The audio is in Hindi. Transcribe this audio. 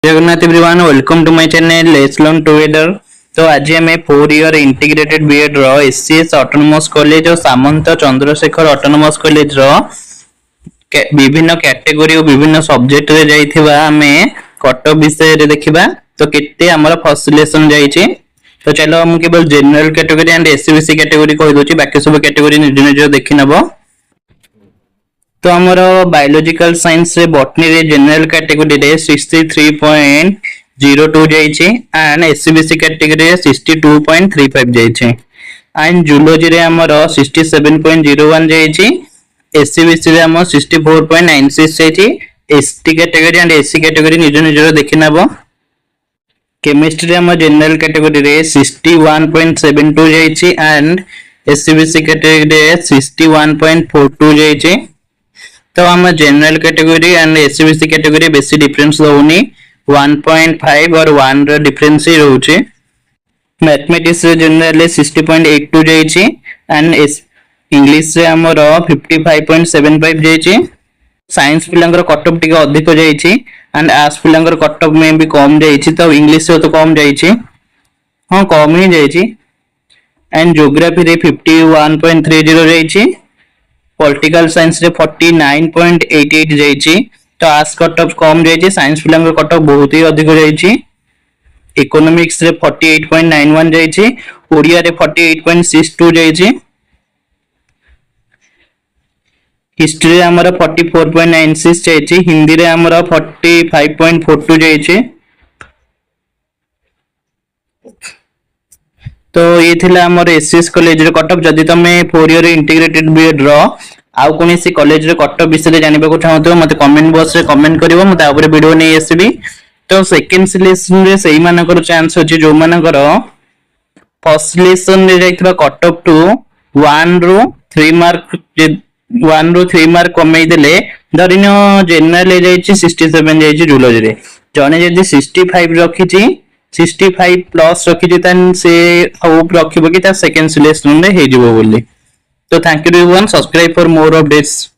Jagannath everyone welcome to my channel let's learn together. तो आज हमें 4 ईयर इंटीग्रेटेड बीएड रो एससीएस ऑटोनोमस कॉलेज और सामंत चंद्रशेखर ऑटोनोमस कॉलेज रो विभिन्न कैटेगरी और विभिन्न सब्जेक्ट रे जाइथिबा हमें कटअप विषय रे देखिबा। तो केते हमर फर्स्ट सिलेक्शन जाइछि। तो चलो हम केवल general category and SCBC category कहि दोछि, बाकी सब कैटेगरी निज निज देखि नबो। तो हमर बायोलॉजिकल साइंस रे बॉटनी रे जनरल कैटेगरी रे 63.02 जाइछि एंड एससीबीसी कैटेगरी रे 62.35 जाइछि एंड जूलॉजी रे हमर 67.01 जाइछि। एससीबीसी रे हमर 64.96 जाइछि। ST category and SC category निज निज देखि नबो। केमिस्ट्री रे हमर जनरल कैटेगरी रे 61.72 जाइछि एंड एससीबीसी कैटेगरी रे 61.42 जाइछि। तो हम general category and SCBC category बेसी डिफरेंस रहउनी 1.5 और 1 रो डिफरेंस ही रहउची। मैथमेटिक्स रे जनरल 60.82 जाइछि एंड इंग्लिश रे हमर 55.75 जाइछि। साइंस पिलांगर कटअप टिके अधिक जाइछि एंड आर्ट्स पिलांगर कटअप में भी कम जाइछि। तो इंग्लिश से तो कम जाइछि, हां कम ही जाइछि। एंड ज्योग्राफी रे 51.30 जाइछि। पॉलिटिकल साइंस रे 49.88 जाइछि। तो आर्ट्स कटअप कम जाइछि, साइंस पिलांगर कटअप बहुत ही अधिक जाइछि। इकोनॉमिक्स रे 48.91 जाइछि। ओडिया रे 48.62 जाइछि। हिस्ट्री रे हमर 44.96 जाइछि। हिंदी रे हमर 45.42 जाइछि। तो ये थिला हमर एसएस कॉलेज रे कटअप। जदि तमे 4 ईयर इंटीग्रेटेड बीएड रो आउ कोनी सी कॉलेज रे कटअप विषय जानिबा को चाहतो मते कमेंट बॉक्स रे कमेंट करिवो, मते ऊपर वीडियो नै आसीबी। तो सेकंड सिलेक्शन रे सेही मानकर चांस होची जो मानकर फर्स्ट सिलेक्शन रे जाइतबा कटअप टू 1 रो 3 मार्क 1 रो 3 मार्क कमई देले धरिनो जनरल ए जाइछि 67 जाइछि जूलॉजी रे। जने जदि 65 रखिछि 65 प्लस रखिछि तन से होप रखिबो कि ता सेकंड सिलेक्शन रे हे जिवो बोली। तो thank you everyone, subscribe for more updates.